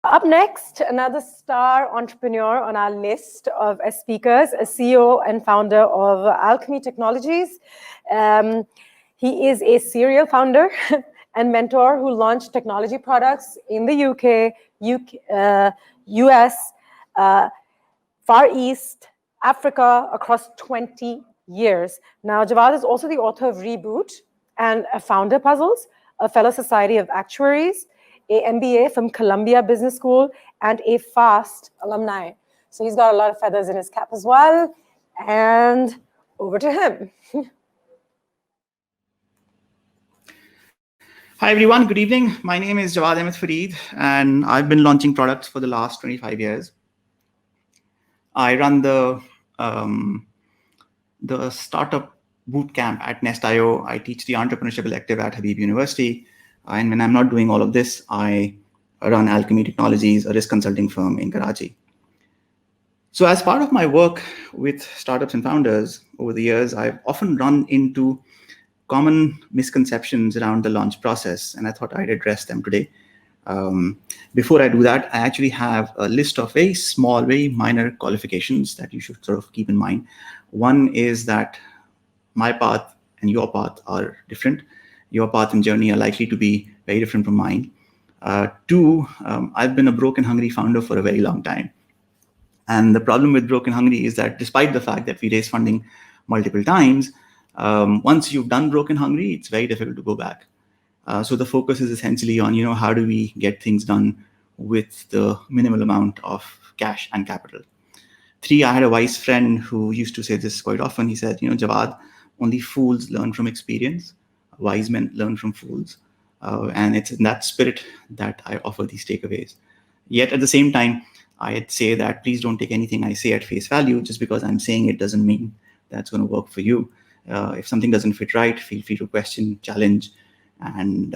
Up next, another star entrepreneur on our list of speakers, a CEO and founder of Alchemy Technologies. He is a serial founder and mentor who launched technology products in the UK, US, Far East, Africa, across 20 years. Now, Jawwad is also the author of Reboot and a Founder Puzzles, a fellow Society of Actuaries, a MBA from Columbia Business School, and a FAST alumni. So he's got a lot of feathers in his cap as well. And over to him. Hi, everyone. Good evening. My name is Jawwad Farid, and I've been launching products for the last 25 years. I run the startup bootcamp at Nest.io. I teach the entrepreneurship elective at Habib University. And when I'm not doing all of this, I run Alchemy Technologies, a risk consulting firm in Karachi. So as part of my work with startups and founders over the years, I've often run into common misconceptions around the launch process, and I thought I'd address them today. Before I do that, I actually have a list of very small, very minor qualifications that you should sort of keep in mind. One is that my path and your path are different. Your path and journey are likely to be very different from mine. Two, I've been a broken, hungry founder for a very long time. And the problem with broken, hungry is that despite the fact that we raise funding multiple times, once you've done broken, hungry, it's very difficult to go back. So the focus is essentially on, how do we get things done with the minimal amount of cash and capital. Three, I had a wise friend who used to say this quite often. He said, Jawwad, only fools learn from experience. Wise men learn from fools. And it's in that spirit that I offer these takeaways. Yet at the same time, I'd say that please don't take anything I say at face value. Just because I'm saying it doesn't mean that's going to work for you. If something doesn't fit right, feel free to question, challenge, and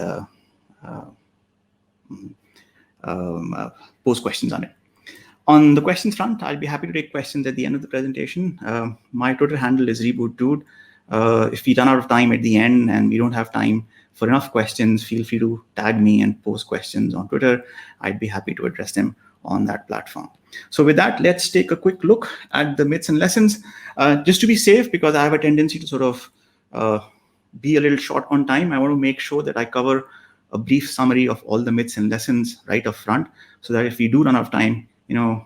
pose questions on it. On the questions front, I'll be happy to take questions at the end of the presentation. My Twitter handle is rebootdude. If we run out of time at the end and we don't have time for enough questions, feel free to tag me and post questions on Twitter. I'd be happy to address them on that platform. So with that, let's take a quick look at the myths and lessons. Just to be safe, because I have a tendency to sort of be a little short on time, I want to make sure that I cover a brief summary of all the myths and lessons right up front, so that if we do run out of time,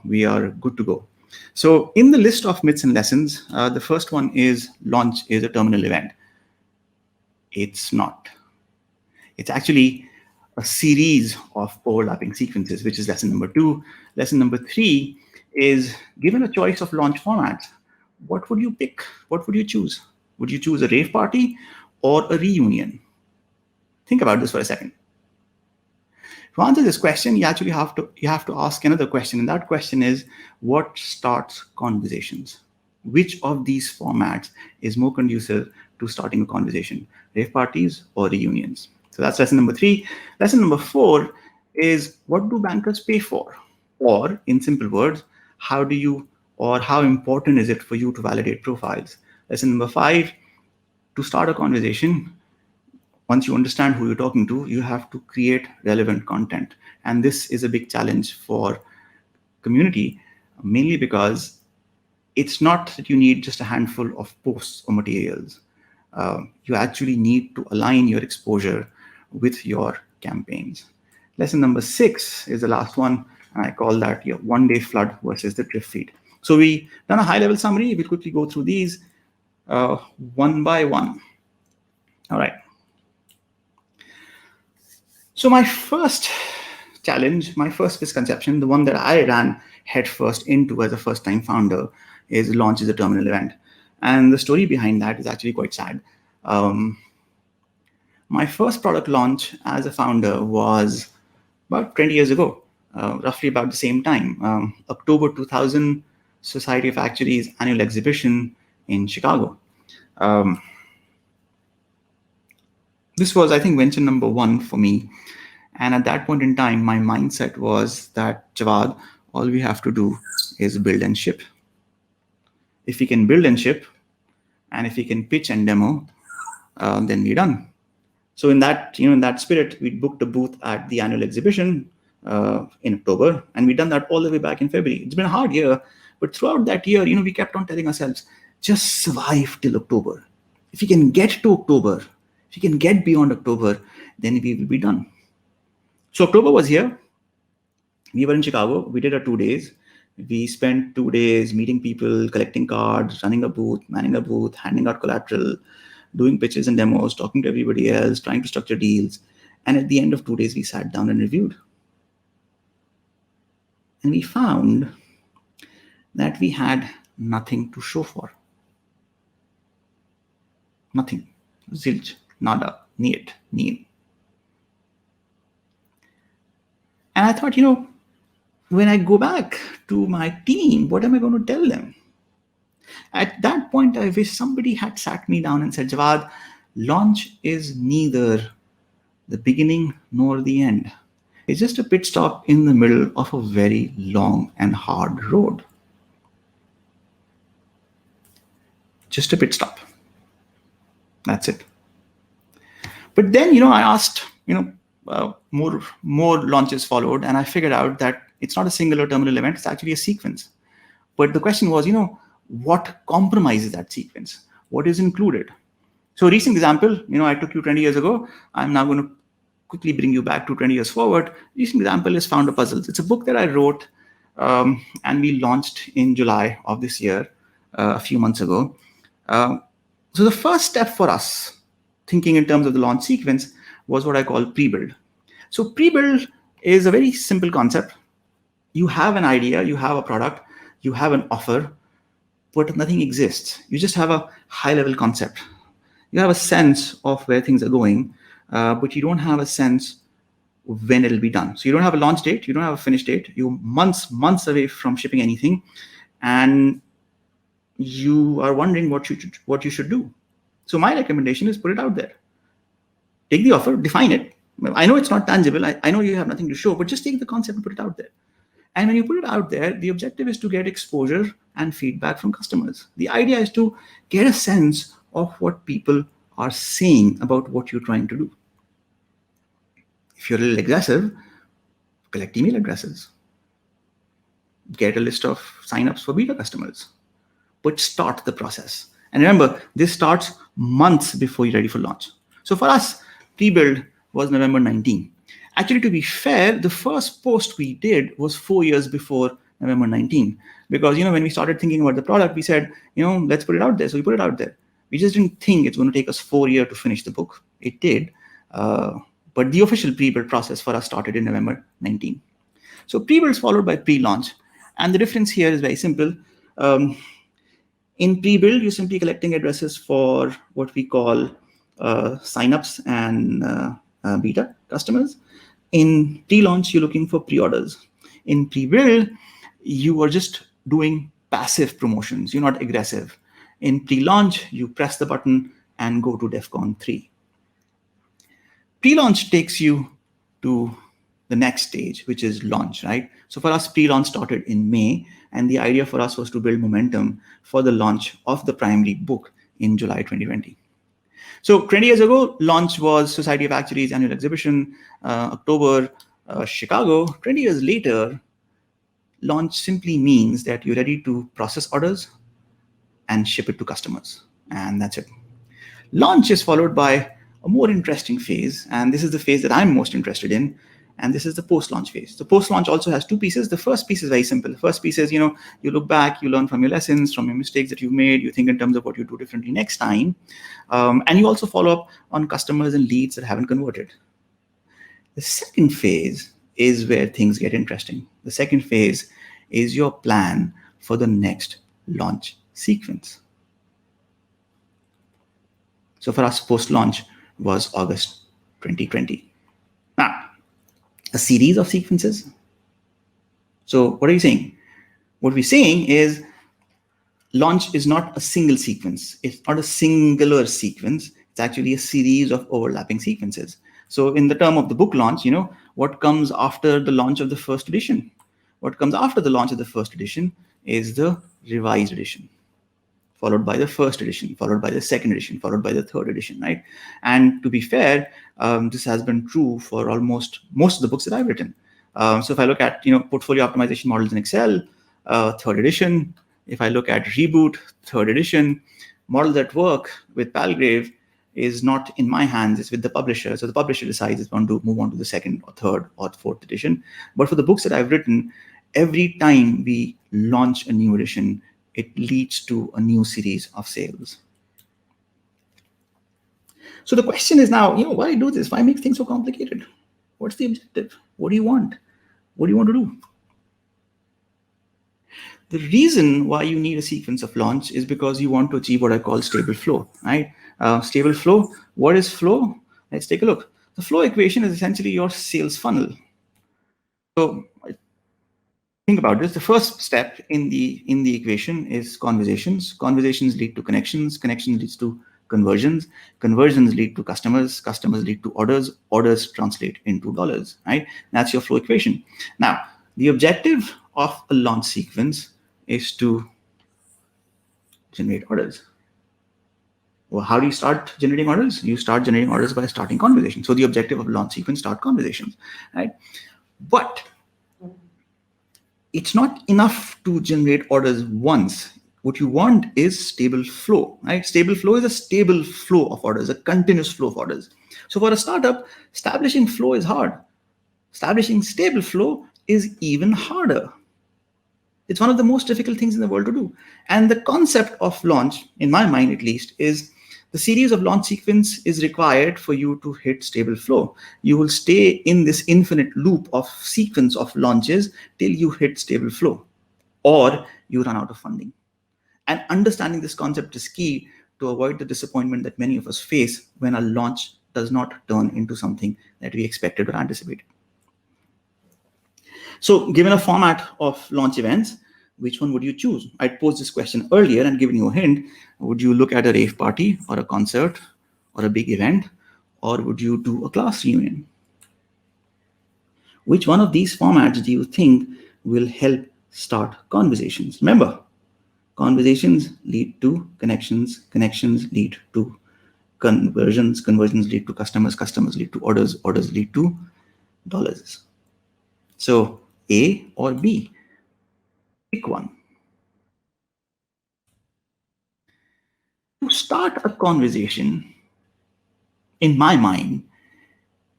we are good to go. So in the list of myths and lessons, the first one is launch is a terminal event. It's not. It's actually a series of overlapping sequences, which is lesson number 2. Lesson number 3 is, given a choice of launch formats, what would you pick? What would you choose? Would you choose a rave party or a reunion? Think about this for a second. To answer this question, you actually have to ask another question, and that question is, what starts conversations? Which of these formats is more conducive to starting a conversation, rave parties or reunions? So that's lesson number 3. Lesson number 4 is, what do bankers pay for? Or in simple words, how important is it for you to validate profiles? Lesson number 5, to start a conversation, once you understand who you're talking to, you have to create relevant content. And this is a big challenge for community, mainly because it's not that you need just a handful of posts or materials. You actually need to align your exposure with your campaigns. Lesson number 6 is the last one, and I call that your one-day flood versus the drip feed. So we done a high-level summary. We'll quickly go through these one by one. All right. So my first challenge, my first misconception, the one that I ran headfirst into as a first-time founder, is launch is a terminal event. And the story behind that is actually quite sad. My first product launch as a founder was about 20 years ago, roughly about the same time, October 2000, Society of Actuaries annual exhibition in Chicago. This was, I think, venture number 1 for me. And at that point in time, my mindset was that, Jawwad, all we have to do is build and ship. If we can build and ship, and if we can pitch and demo, then we're done. So in that spirit, we booked a booth at the annual exhibition. in October, and we've done that all the way back in February. It's been a hard year, but throughout that year, we kept on telling ourselves, just survive till October. If you can get to October, if you can get beyond October, then we will be done. So October was here. We were in Chicago. We did our 2 days. We spent 2 days meeting people, collecting cards, running a booth, manning a booth, handing out collateral, doing pitches and demos, talking to everybody else, trying to structure deals. And at the end of 2 days, we sat down and reviewed. And we found that we had nothing to show for. Nothing. Zilch, nada, niet, nil. And I thought, when I go back to my team, what am I going to tell them? At that point, I wish somebody had sat me down and said, Jawwad, launch is neither the beginning nor the end. It's just a pit stop in the middle of a very long and hard road. Just a pit stop. That's it. But then, I asked, more launches followed, and I figured out that it's not a singular terminal event, it's actually a sequence. But the question was, what compromises that sequence? What is included? So a recent example, I took you 20 years ago. I'm now going to quickly bring you back to 20 years forward. Recent example is Founder Puzzles. It's a book that I wrote and we launched in July of this year, a few months ago. So the first step for us, thinking in terms of the launch sequence, was what I call Prebuild. So Prebuild is a very simple concept. You have an idea, you have a product, you have an offer, but nothing exists. You just have a high-level concept. You have a sense of where things are going, but you don't have a sense of when it'll be done. So you don't have a launch date, you don't have a finish date. You're months away from shipping anything, and you are wondering what you should do. So my recommendation is put it out there. Take the offer, define it. I know it's not tangible. I know you have nothing to show, but just take the concept and put it out there. And when you put it out there, the objective is to get exposure and feedback from customers. The idea is to get a sense of what people are saying about what you're trying to do. If you're a little aggressive, collect email addresses. Get a list of signups for beta customers. But start the process. And remember, this starts months before you're ready for launch. So for us, Prebuild was November 19. Actually, to be fair, the first post we did was 4 years before November 19. Because, when we started thinking about the product, we said, let's put it out there. So we put it out there. We just didn't think it's going to take us 4 years to finish the book. It did. But the official Prebuild process for us started in November 19. So Prebuild is followed by pre-launch. And the difference here is very simple. In Prebuild, you're simply collecting addresses for what we call signups and beta customers. In pre-launch, you're looking for pre-orders. In Prebuild, you are just doing passive promotions. You're not aggressive. In pre-launch, you press the button and go to DEFCON 3. Pre-launch takes you to the next stage, which is launch, right? So for us, pre-launch started in May, and the idea for us was to build momentum for the launch of the primary book in July 2020. So 20 years ago, launch was Society of Actuaries annual exhibition, October, Chicago. 20 years later, launch simply means that you're ready to process orders and ship it to customers. And that's it. Launch is followed by a more interesting phase. And this is the phase that I'm most interested in. And this is the post-launch phase. The post-launch also has two pieces. The first piece is very simple. The first piece is, you look back, you learn from your lessons, from your mistakes that you've made, you think in terms of what you do differently next time. And you also follow up on customers and leads that haven't converted. The second phase is where things get interesting. The second phase is your plan for the next launch sequence. So for us, post-launch was August 2020. Now, a series of sequences. So what are you saying? What we're saying is launch is not a single sequence. It's not a singular sequence. It's actually a series of overlapping sequences. So in the term of the book launch, what comes after the launch of the first edition? What comes after the launch of the first edition is the revised edition, followed by the first edition, followed by the second edition, followed by the third edition, right? And to be fair, this has been true for almost most of the books that I've written. So if I look at portfolio optimization models in Excel, third edition. If I look at Reboot, third edition. Models that work with Palgrave is not in my hands, it's with the publisher. So the publisher decides it's going to move on to the second or third or fourth edition. But for the books that I've written, every time we launch a new edition, it leads to a new series of sales. So the question is now, why do this? Why make things so complicated? What's the objective? What do you want? What do you want to do? The reason why you need a sequence of launch is because you want to achieve what I call stable flow, right? Stable flow. What is flow? Let's take a look. The flow equation is essentially your sales funnel. So think about this. The first step in the equation is conversations. Conversations lead to connections. Connections leads to conversions. Conversions lead to customers. Customers lead to orders. Orders translate into dollars, right? That's your flow equation. Now, the objective of a launch sequence is to generate orders. Well, how do you start generating orders? You start generating orders by starting conversations. So the objective of launch sequence, start conversations, right? But it's not enough to generate orders once. What you want is stable flow, right? Stable flow is a stable flow of orders, a continuous flow of orders. So for a startup, establishing flow is hard. Establishing stable flow is even harder. It's one of the most difficult things in the world to do. And the concept of launch, in my mind at least, is the series of launch sequence is required for you to hit stable flow. You will stay in this infinite loop of sequence of launches till you hit stable flow, or you run out of funding. And understanding this concept is key to avoid the disappointment that many of us face when a launch does not turn into something that we expected or anticipated. So given a format of launch events, which one would you choose? I'd posed this question earlier and given you a hint. Would you look at a rave party or a concert or a big event, or would you do a class reunion? Which one of these formats do you think will help start conversations? Remember, conversations lead to connections, connections lead to conversions, conversions lead to customers, customers lead to orders, orders lead to dollars. So A or B? Pick one. To start a conversation, in my mind,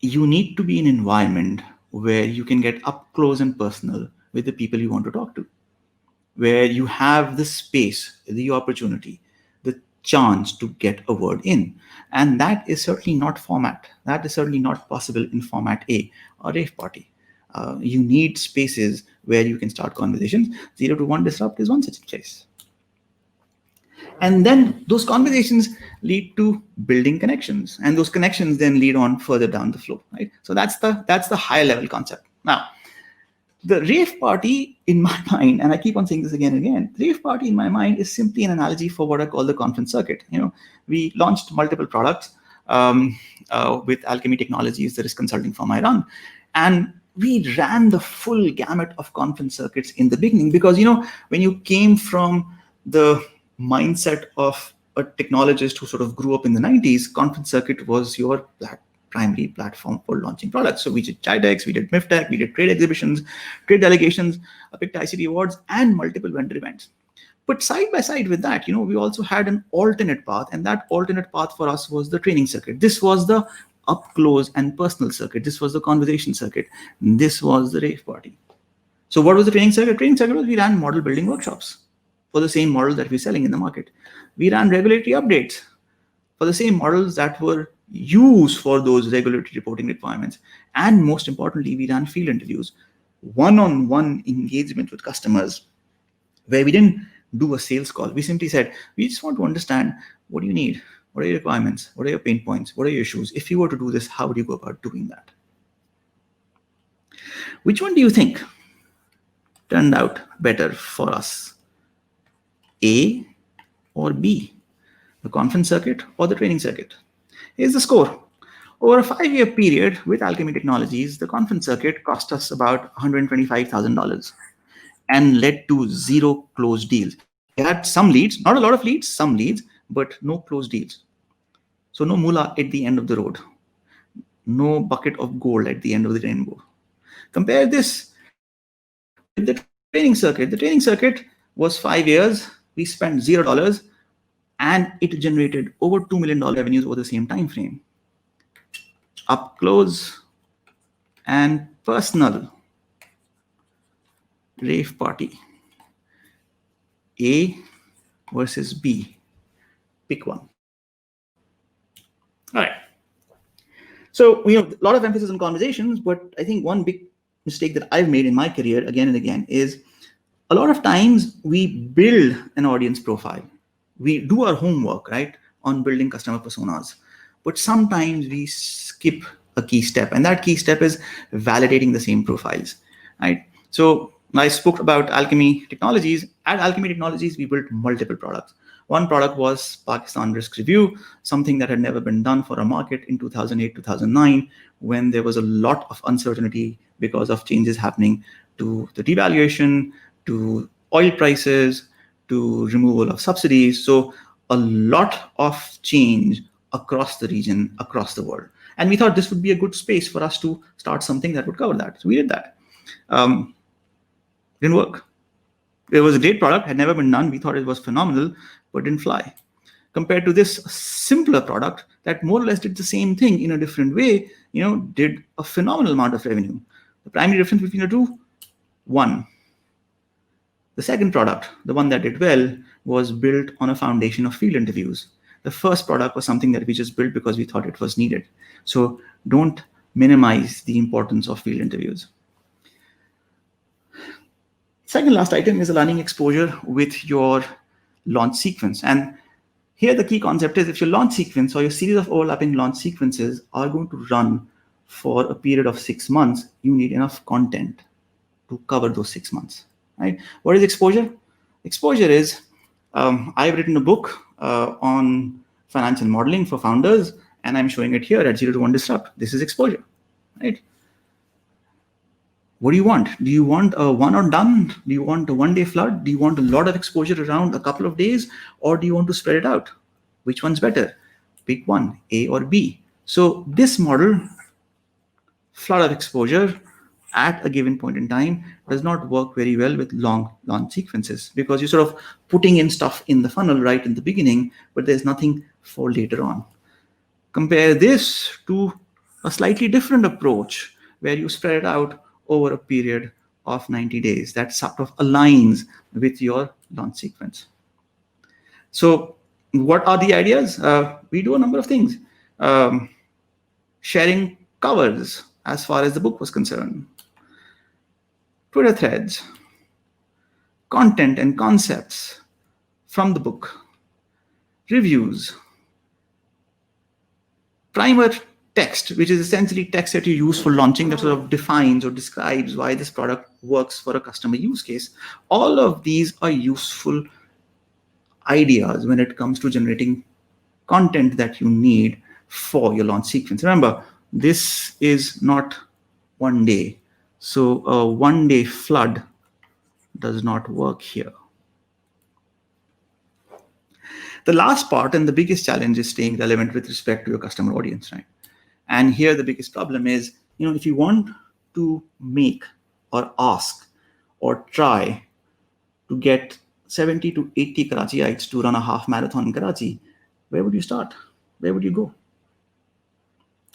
you need to be in an environment where you can get up close and personal with the people you want to talk to, where you have the space, the opportunity, the chance to get a word in. And that is certainly not format. That is certainly not possible in format A or rave party. You need spaces where you can start conversations. 021Disrupt is one such place. And then those conversations lead to building connections, and those connections then lead on further down the flow, right? So that's the higher level concept. Now, the rave party in my mind, and I keep on saying this again and again, the rave party in my mind is simply an analogy for what I call the conference circuit. We launched multiple products with Alchemy Technologies, the risk consulting firm I run, and we ran the full gamut of conference circuits in the beginning because, when you came from the mindset of a technologist who sort of grew up in the 90s, conference circuit was your primary platform for launching products. So we did Chidex, we did MIFTech, we did trade exhibitions, trade delegations, picked ICT awards, and multiple vendor events. But side by side with that, we also had an alternate path, and that alternate path for us was the training circuit. This was the up close and personal circuit. This was the conversation circuit. This was the rave party. So what was the training circuit? Training circuit was we ran model building workshops for the same model that we're selling in the market. We ran regulatory updates for the same models that were used for those regulatory reporting requirements. And most importantly, we ran field interviews, one-on-one engagement with customers, where we didn't do a sales call. We simply said, we just want to understand, what do you need? What are your requirements? What are your pain points? What are your issues? If you were to do this, how would you go about doing that? Which one do you think turned out better for us? A or B? The conference circuit or the training circuit? Here's the score. Over a 5-year period with Alchemy Technologies, the conference circuit cost us about $125,000 and led to 0 closed deals. We had some leads, not a lot of leads, some leads, but no closed deals. So no moolah at the end of the road, no bucket of gold at the end of the rainbow. Compare this with the training circuit. The training circuit was 5 years. We spent $0 and it generated over $2 million revenues over the same time frame. Up close and personal rave party. A versus B. Pick one. All right. So, a lot of emphasis on conversations, but I think one big mistake that I've made in my career again and again is a lot of times we build an audience profile. We do our homework, right, on building customer personas. But sometimes we skip a key step, and that key step is validating the same profiles, right? So I spoke about Alchemy Technologies. At Alchemy Technologies, we built multiple products. One product was Pakistan Risk Review, something that had never been done for a market in 2008, 2009, when there was a lot of uncertainty because of changes happening to the devaluation, to oil prices, to removal of subsidies. So a lot of change across the region, across the world. And we thought this would be a good space for us to start something that would cover that. So we did that. Didn't work. It was a great product, had never been done. We thought it was phenomenal, but didn't fly. Compared to this simpler product that more or less did the same thing in a different way, did a phenomenal amount of revenue. The primary difference between the two, one. The second product, the one that did well, was built on a foundation of field interviews. The first product was something that we just built because we thought it was needed. So don't minimize the importance of field interviews. Second last item is aligning exposure with your launch sequence. And here the key concept is if your launch sequence or your series of overlapping launch sequences are going to run for a period of 6 months, you need enough content to cover those 6 months, right? What is exposure? Exposure is, I've written a book on financial modeling for founders, and I'm showing it here at 021Disrupt. This is exposure, right? What do you want? Do you want a one or done? Do you want a one-day flood? Do you want a lot of exposure around a couple of days? Or do you want to spread it out? Which one's better? Pick one, A or B. So this model, flood of exposure at a given point in time, does not work very well with long launch sequences because you're sort of putting in stuff in the funnel right in the beginning, but there's nothing for later on. Compare this to a slightly different approach where you spread it out over a period of 90 days. That sort of aligns with your launch sequence. So what are the ideas? We do a number of things. Sharing covers as far as the book was concerned. Twitter threads, content and concepts from the book, reviews, primer text, which is essentially text that you use for launching that sort of defines or describes why this product works for a customer use case. All of these are useful ideas when it comes to generating content that you need for your launch sequence. Remember, this is not one day. So a one-day flood does not work here. The last part and the biggest challenge is staying relevant with respect to your customer audience, right? And here the biggest problem is, if you want to make or ask or try to get 70 to 80 Karachiites to run a half marathon in Karachi, where would you start? Where would you go?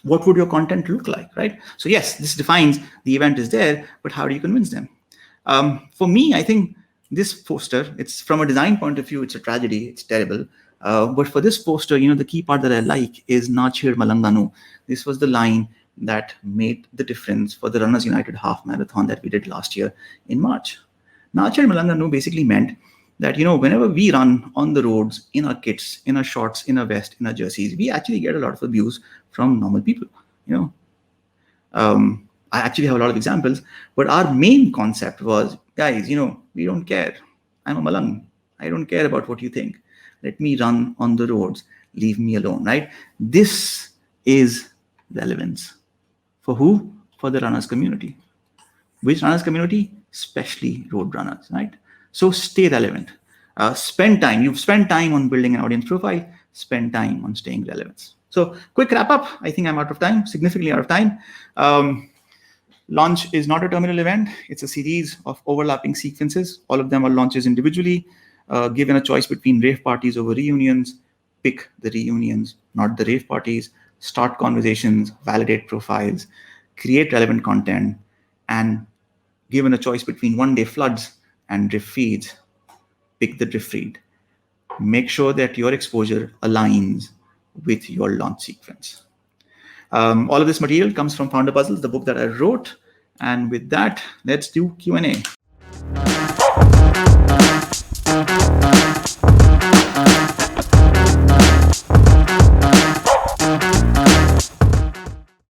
What would your content look like, right? So yes, this defines the event is there, but how do you convince them? For me, I think this poster, it's from a design point of view, it's a tragedy, it's terrible. But for this poster, the key part that I like is Nachir Malanganu. This was the line that made the difference for the Runners United half marathon that we did last year in March. Nachir Malanganu basically meant that, whenever we run on the roads in our kits, in our shorts, in our vest, in our jerseys, we actually get a lot of abuse from normal people, I actually have a lot of examples, but our main concept was, guys, we don't care. I'm a Malang. I don't care about what you think. Let me run on the roads. Leave me alone, right? This is relevance. For who? For the runners community. Which runners community? Especially road runners, right? So stay relevant. Spend time. You've spent time on building an audience profile. Spend time on staying relevant. So quick wrap up. I think I'm out of time, significantly out of time. Launch is not a terminal event. It's a series of overlapping sequences. All of them are launches individually. Given a choice between rave parties over reunions, pick the reunions, not the rave parties. Start conversations, validate profiles, create relevant content, and given a choice between one-day floods and drift feeds, pick the drift feed. Make sure that your exposure aligns with your launch sequence. All of this material comes from Founder Puzzles, the book that I wrote. And with that, let's do Q&A.